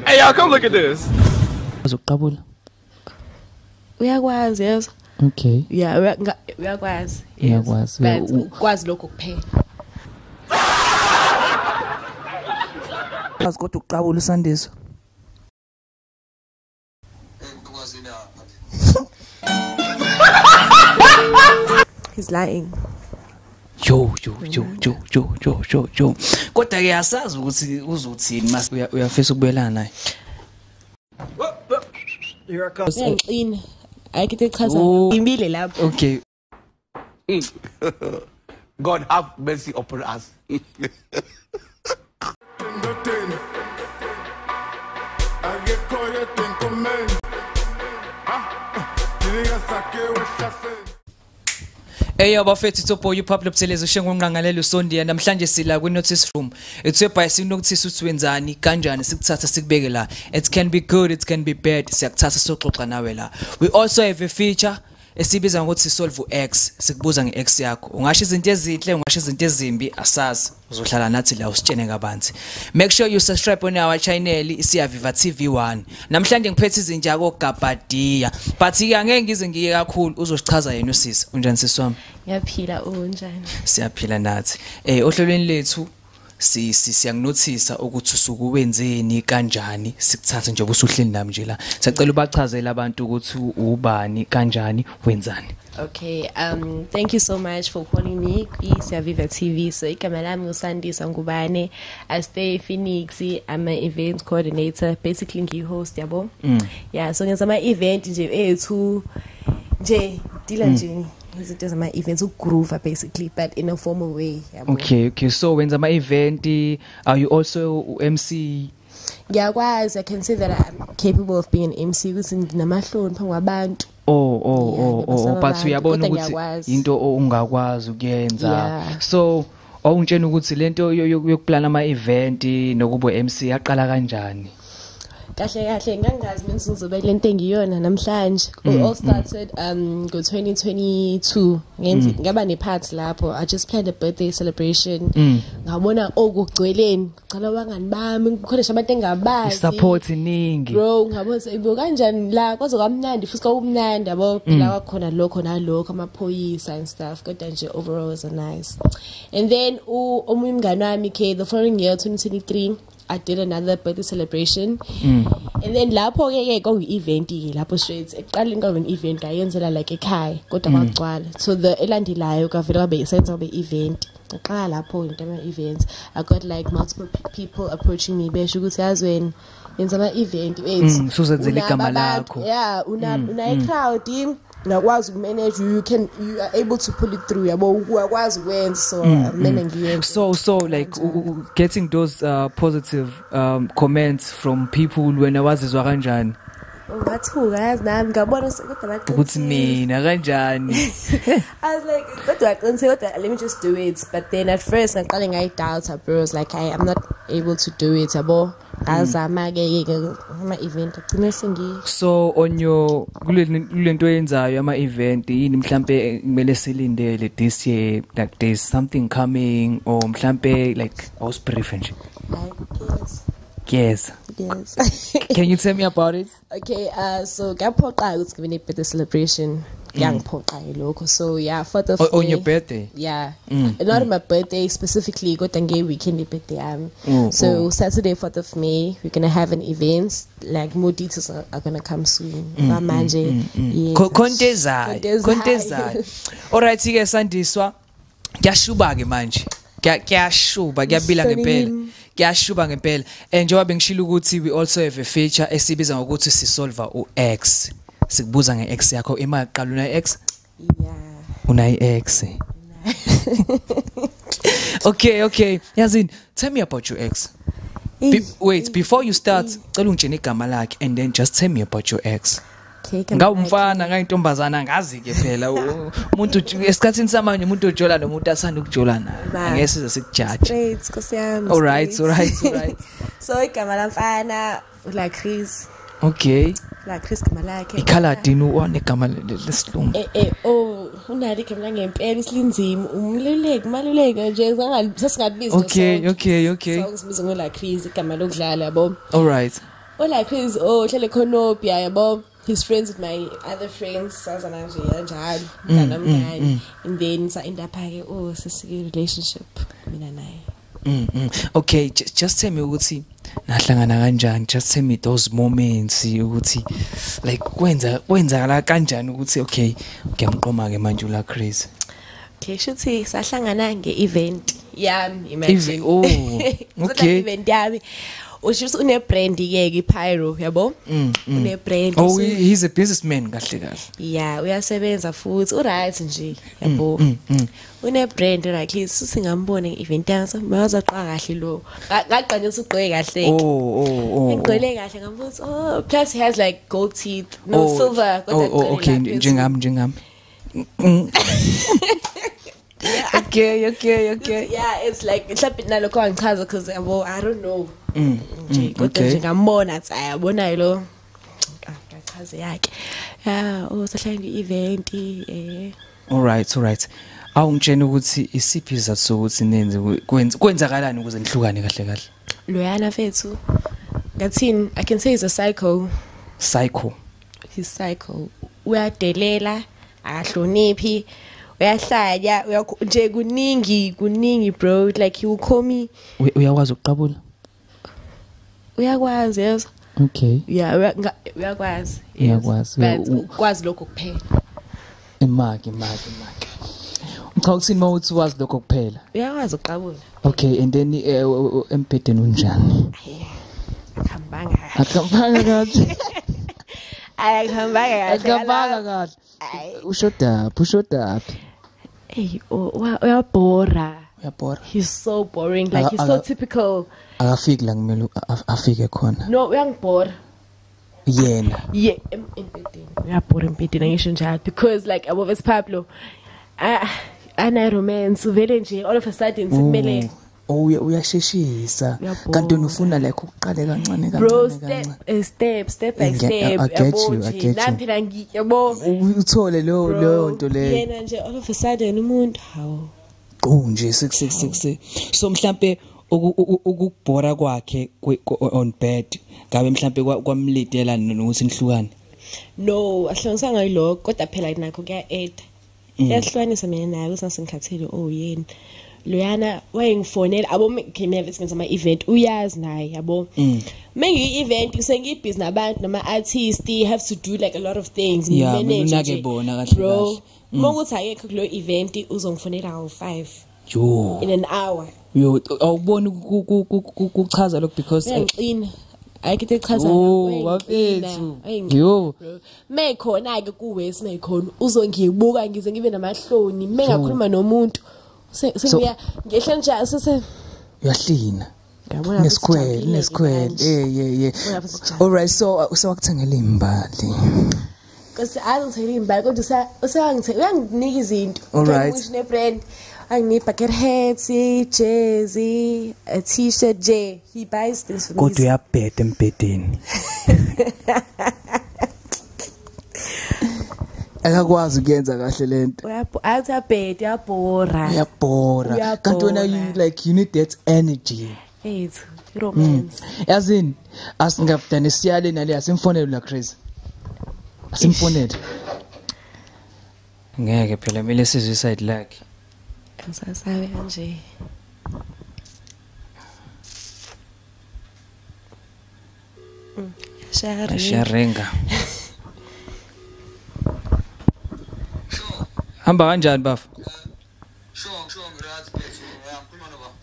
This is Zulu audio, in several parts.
Hey, y'all, come look at this. Uyakwazi yes. Okay. Yeah, uyakwazi. Uyakwazi. But ukwazi lokho kuphela. Asikodwa ukuqabula usandiso. He's lying. Yo. Kodwa ke asazi ukuthi uzothini mase uyafisa ukubelana naye. Here I come. Ngiyaqina. Ayikho ichaza imile lapho. Okay. God have mercy upon us. Hey abafethu Topo uPablo Buthelezi ushengo nqangalelo sondiya namhlanje sila ku notice room ethwebha sinokuthisa ukuthi wenzani kanjani sikuthatha sikubeke la it can be good it can be bad siyakuthatha soxoxa nawe la we also have a feature esibiza ngokuthi SISOLVE X sikubuza ngeX yakho ungasho izinto ezinhle ungasho izinto ezimbi asazi uzohlala nathi la usitshene kabanzi make sure you subscribe on our channel isiyaviva TV1 namhlanje ngiphethe izinjako Gabadiya but ke angeke ngize ngiye kakhulu uzosichaza yena usisi unjani siswami Ngiyaphila unjani siyaphila nathi ohlelweni lethu siyangonothisa ukuthi usuku wenzeni kanjani sikuthatha nje usuhleli nami nje la sicela ubachazela abantu ukuthi ubani kanjani wenzani. Okay, thank you so much for calling me Siyaviva TV. So igama lami uSandisa Ngubane. I stay in Phoenix. I'm an event coordinator. Basically ngi-host yabo. Yeah, so ngenza ama event nje ethu nje dila nje izinto zama events ugroove basically but in a formal way yabo. Okay, so wenza ama event are you also MC? Yeah, I can say that I'm capable of being an MC ukuthi nginamahloni phambi kwabantu. But uyabona ukuthi into ungakwazi ukuyenza so awungitshena ukuthi lento yokuplana ama event nokuba MC yaqala kanjani kahle ngangazi mina ngizobe lento engiyona namhlanje all started go 2022 ngaba ne party lapho I just planned a birthday celebration ngabona okugcweleni ngicela abangani bami khona abantu engabazi support iningi bro ngabona ibo kanjani la kwaze kwamnandi futhi kwakumnandi yabo phela kwakhona lokho nalokho amaphoyisa and stuff kodwa nje overall was nice and then omunye umngani wami the following year 2023 I did another birthday celebration and then lapho ke event lapho straight eqaleni kwabe event ngayenzela like ekhaya kodwa kwagcwala so the elandelayo kavela kwabe senza kube event eqala lapho into ama events I got like multiple people approaching me besho ukuthi yazweni yenza ama event wethu suzenzela igama lakho yeah una crowd ngakwazi ukumanage you are able to pull it through yabo ukwazi ukwenza so mina ngiyenza so like getting those positive comments from people when wazizwa kanjani ngathuka yazi nami ngabona kodwa bathi ukuthi mina kanjani I was like kodwa aqinisekile let me just do it but then at first ngaqale ngayidoubt bro was like I'm not able to do it yabo azama ke ama event agcine sengi so on your kulento yenzayo ama event yini mhlambe kumele silindele this year like there's something coming or mhlambe like was preference Yes. Can you tell me about it? Okay, so ngaphoqa ukuthi ngibe ne birthday celebration. Ngiyangiphoqa lokho. So yeah, 4th of on your birthday? Yeah. Not on my birthday specifically, kodwa nge weekend birthday yami. So Saturday 4th of May, we're going to have an event. Like more details are going to come soon. Manje. Kontezai. Alright, ke Sandiswa. Kuyashuba ke manje. Kuyashuba, kuyabila ngempela. Kuyashuba ngempela njengoba bengishilo ukuthi we also have a feature esibiza ngokuthi SISOLVE X sikubuza ngeX yakho imali qala una X una iX okay yazini tell me about your ex wait before you start cela ungitshene igama lakhe and then just tell me about your ex ngawumfana ngayintombazana ngazi ke phela umuntu esikhathini samanje umuntu ojola nomuntu asanda ukujola naye ngeke size sikujudge straight kusiyami all right so igama lamfana la Chris okay la Chris igama lakhe ikhala dini one igama lesilungu unali kemla ngempela isilinzima umluleki maluleki nje sasingabizi Okay. Sawusibiza ngola Chris igama lokudlala yabo. All right. Ola Chris hlele khonopia yabo. He's friends with my other friends sazana nje kanjalo namngani and then sa end up ke sisike relationship mina naye. Okay, just tell me ukuthi nahlangana kanjani, just tell me those moments ukuthi like kwenzakala kanjani ukuthi okay ngiyamqoma ke manje ula Chris. Okay, shuthi sahlangana nge-event yami imagine. Okay. Event yami. Usho une brand ke Pyro yabo. Une brand. Oh, he's a businessman kahle. Yeah, uyasebenza futhi uright nje yabo. Une brand like singambone nge-event yami mawazaqa kahle lo. Ngaqanisa ugqoke kahle. Ngigqoke kahle ngambuza plus he has like gold teeth, no silver. Okay, njengami. Okay. Yeah, it's like mhlawumbe nalokho angichaza because I don't know. Kodwa nje ngambona athi ayabona lo. Ngachaza yakhe. Yeah, sahlala nge-event All right. Awungitshena ukuthi isiphi izathu sokuthi nenze kwenzakalani ukuze nihlukane kahle. Loyana fethu. Ngathini I can say he's a psycho. He's psycho. Uyadelela, akahloniphi. Uyahlaya nje kuningi bro, like he will call me. Uyakwazi ukuqabula? Uyakwazi yes. Okay. Yeah, uyakwazi. Ukwazi lokho kuphela. Imaki. Uqhawusini mawuthi wazi lokho kuphela. Uyakwazi ukuqabula. Okay, and then embhedeni unjani? Akhambanga kahle. Ushoda. Hey, uyabora. He's so boring, like he's so typical. Akafiki la ngimelo afike khona. No, uyangibora. Yena. Yeah, empedeni. Uyabora empedeni ngisho njalo because like above Pablo. Ana romance uvele nje all of a sudden sikumele. Uyasheshisa. Kanti ufuna like ukuqale kancane. Bro, step by step. I get you. Naphela ngiyabo. Uthole lo nto le. Yena nje all of a sudden umuntu hawo. Nje 6. So mhlambe ukubhora kwakhe on bed ngabe mhlambe kwamlidela nokuthi nihlukane. No, ahlongisanga yiloko kodwa phela nakho kuya aid. Yahlukanisa mina naye usasengikhathele yena. Loyana wayengifonela abo mina ngenza ama event uyazi naye yabo. Mengi event usengibhizi nabantu nama artists have to do like a lot of things manage bona kahle. Bro, mokuthi akekho kulo event uzongifonela ngo5 in an hour. Awuboni ukuchaza lokho because ngiyaqina ayikho echaza wafethu yo mekhona ke kuwesi mekhona uzongibuka ngize ngibe namahloni mengakhuluma nomuntu sengiya ngehla nje sese uyahlina nesikhwele all right so wakuthengela imbali kasi angithengela imbali kodwa uyanginika izinto ngisho ne brand I bucket hats, jersey, a t-shirt, J. He buys this for me. Kodwa uyabheda embedeni. Akakwazi ukuyenza kahle lento. Uyabheda, uyabhora. Kanti wena you need that energy. Hey, romance. Yazini, asingafudane siyale nale asimfonele la Chris. Asimfonele. Ngeke phela mele sizwe side lakhe. Ngisasabe kanje. Sharenga. Hamba kanjani bafu? Sure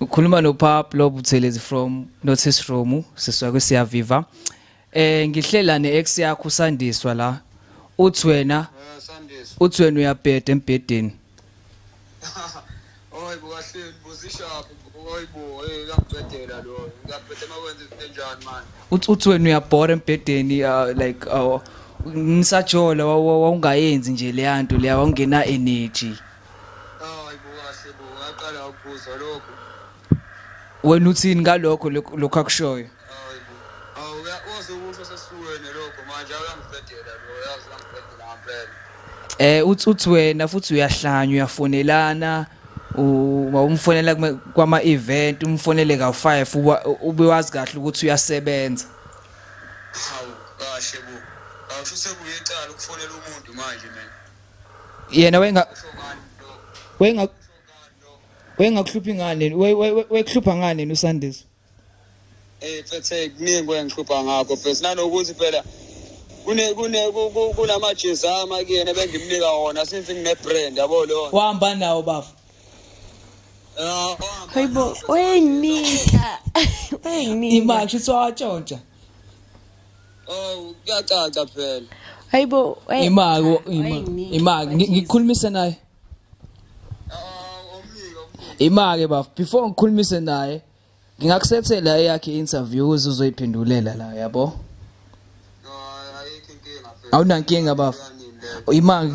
ukhuluma no Pablo Buthelezi from Notice Room siswa kwesiyaviva. Ngihlela neex yakho usandiswa la. Uthi wena uyabheda embedeni. Oyibo kahle buzishapha oyibo ngiyaqedela lo ngiyaphethe makwenza izinto enjani manje uthi wena uyabhora embedeni like ngisajola wawungayenzi nje le yanto leya wawungena energy oyibo kahle bo ngaqala ukubuza lokho wena uthini ngalokho lokho akushoyo oyibo uyakusho sesifuyene lokho manje uyangifedela lo yazi ngifedela ngempela Uthi wena futhi uyahlanya uyafonelana umfonela kwama event umfonele ka5 ube wazi kahle ukuthi uyasebenza. Hawu kahle bo. Awusho sekuyecala ukufonela umuntu manje mina. Yena wengakuhluphi ngane wekuhlupha ngane uSandiso. Mfethe kuningi kwengihlupha ngakho phela nanokuthi phela kunamajezama kuyena bengimnika wona since ngine brand yabo lo. Wahamba nawo bafu. Hayibo wenginika. Wenginika. Imali sitshontsha. Oh kuyacaca phela. Hayibo imali ngikhulumise naye. Imali bafu before ngikhulumise naye ngingakusethela eyakhe interview uzoyiphendulela la yabo. Awunankinga bafu. Imali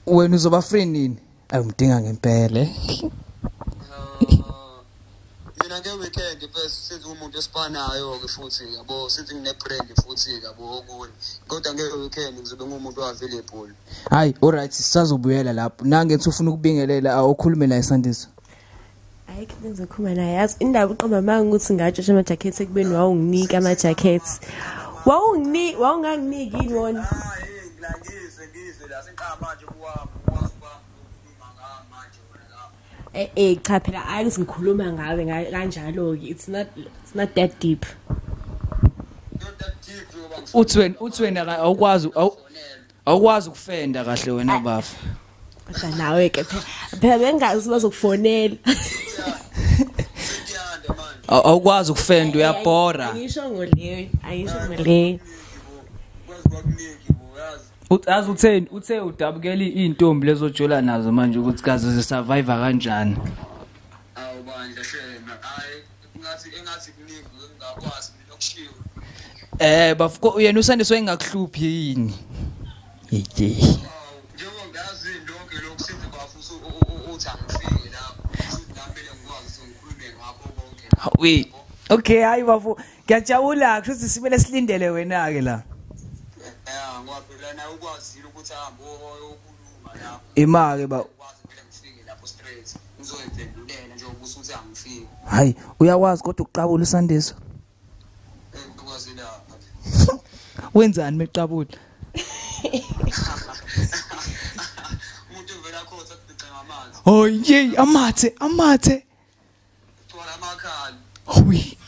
wena uzoba free nini? Ayumdinga ngempela. Mina nge weekend bese sithi umuntu esipanayo ke futhi yabo sithi ngine brand futhi yabo okunye. Kodwa nge weekend ngizobe ngumuntu available. Hayi alright sisazobuyela lapho. Nange ethi ufuna ukubingelela awukhulume la eSandiso. Ayikho ngizokhuluma naye yazi indaba uqomba manga ukuthi ngatsho ama jackets ekubeni wawunginika ama jackets. Wawunganginiki yini wona? Ngizwe la senqaba manje kuwami cha phela ayike ngikhuluma ngawe kanjalo ke it's not that deep. Uthi wena awukwazi ukufenda kahle wena bafu. Kodwa nawe ke phela bengazi bazokufonela. Awukwazi ukufenda uyabhora. Ayisho ngoleyo. Azi uthe udabukela intombi lezojola nazo manje ukuthi kaze zisurvive kanjani. Awu bandla shema hayi engathi kuningi ngingakwazi lokushiwa. Bafu yena uSandiso engakuhluphi yini? Yeke. Njengoba ngazi lonke lokusithi bafuso uthi angifike lapho ngamele ngikwazi ngikhulume ngakho konke. Wait. Okay hayi bafu ngiyajabula ukuthi sibele silindele wena ke la. Ngoba na ukwazile ukuthi ahambe okuluma lapho. Imake ba Ukwazi phela ngifike lapho straight. Ngizoyiphendulela nje ukuthi angifike. hayi uyawazi kodwa ukuqabula uSandiso. Ukwazi lapha. Wenzani meqabula? Umuntu vela khotha kucela amanzi. Oh yey amathe. Thola amakhali.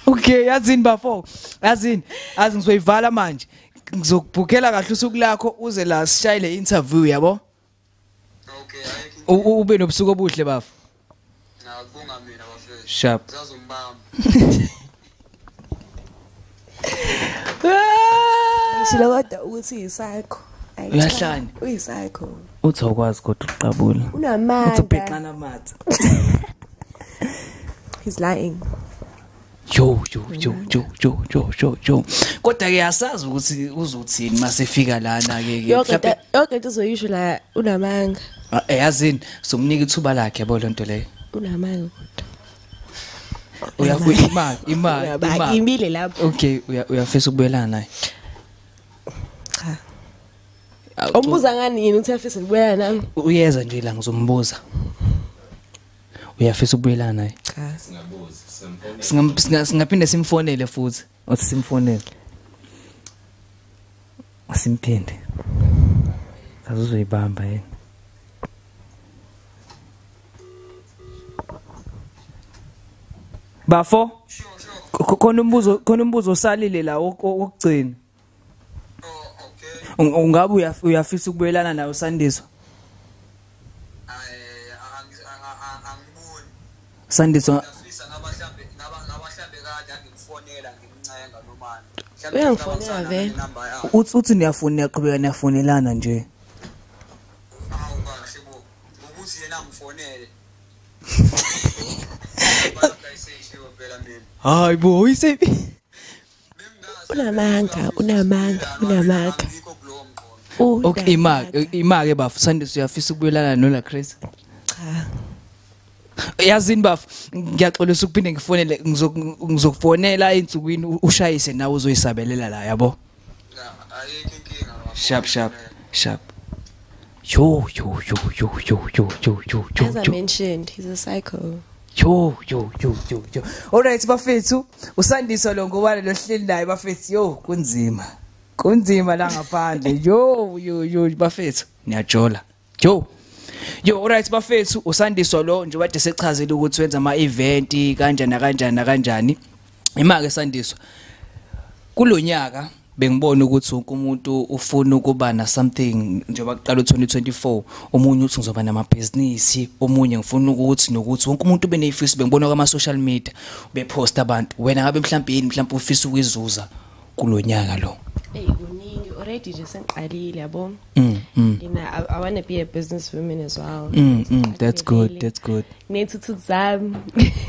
Okay yazini bafo. Yazini ngizoyivala manje. Ngizokubhukela kahle usuku lakho uze la sishayile interview yabo. Okay ayikho. Ube nobusuku obuhle bafu. Ngakubonga mina bafethu. Sharp. Zazombamba. Ngishilo kodwa ukuthi isakho. Uyahlanya. Uyisakho. Uthi awukwazi kodwa ukuqabula. Unamanga. Uthobhekana amathe. He's lying. Yo. Kodwa ke yasazi ukuthi uzothini masefika lana ke Yonke into uzoyisho la unamanga. Yazini somnika ithuba lakhe yabo lonto leyo. Unamanga kodwa. Uyakuya imali. Ngimile lapho. Okay uyafisa ukubuyelana naye. Cha. Umbuza ngani yini uthi uyafisa ukubuyelana nami? Uyeza nje la ngizombuza. Uyafisa ukubuyelana naye? Cha. Singaphinde simfonele futhi. Othi simfonele. Asimphinde. Azuzoyibamba yena. Bafo? Khona umbuzo osalile la okugcina. Okay. Ungabe uyafisa ukubuyelana nawe uSandiso? Angiboni. Sandiso Ngafisa ngabahlambe kade angimfonela ngimncenga nomani. Uyangifonela vele. uthi niyafuna yaqhubeka niyafonelana nje. Hawu kahle bo. Ukuthi yena ngifonele. Phela mina. Hayi bo uyise. Unamanga. Ngikho kulowo mqondo. Okay imake bafu Sandiso uyafisa ukubuyelana nola Chris? Cha. Yazini bafu ngiyaxolisa ukuphinde ngifonele ngizokufonela einsukwini ushayise nawe uzoyisabelela la yabo. Ayikho inkinga. Sharp. Yo. As I mentioned, he's a psycho. Yo. Alright bafethu, usandiso lo ngobani lo hleli naye bafethu. Yo, kunzima la ngaphandle. Yo bafethu, niyajola. Yo, alright bafethu, usandiso lo nje bade sechazile ukuthi wenza ama event kanjani. Imake Sandiso. Kulonyaka bengibona ukuthi wonke umuntu ufuna ukuba na something njengoba kuqala u2024, omunye uthi ngizoba nama business, omunye ngifuna ukuthi nokuthi wonke umuntu ube neyifiso. Bengibona kwa social media bepost abantu. Wena ngabe mhlawumbe ufisa ukuyizuza kulonyaka lo? Kuningi already nje sengiqalile yabo. I want to be a businesswoman as well. That's good. Nethuthu zami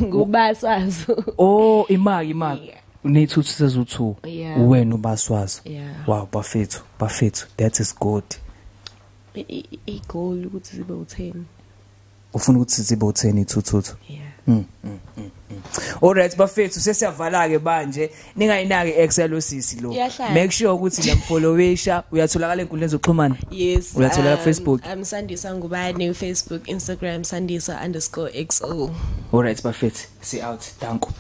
ngubaswazo. Oh, imaki. Unethuthu sezu2. Wena ubaswazo. Wow, bafethu. That is good. Goal ukuthi zibe u10. Ufuna ukuthi zibe u10 ithuthu. Alright bafethu, sesiyavala ke manje. Ningayinaki Excel sisi lo. Make sure ukuthi uyamfollowesha, uyatholakala enkundleni zokuxhumana. Yes. Uyatholakala Facebook. Sandisa Ngubane Facebook, Instagram Sandisa_XO. Alright bafethu, see out. Danko.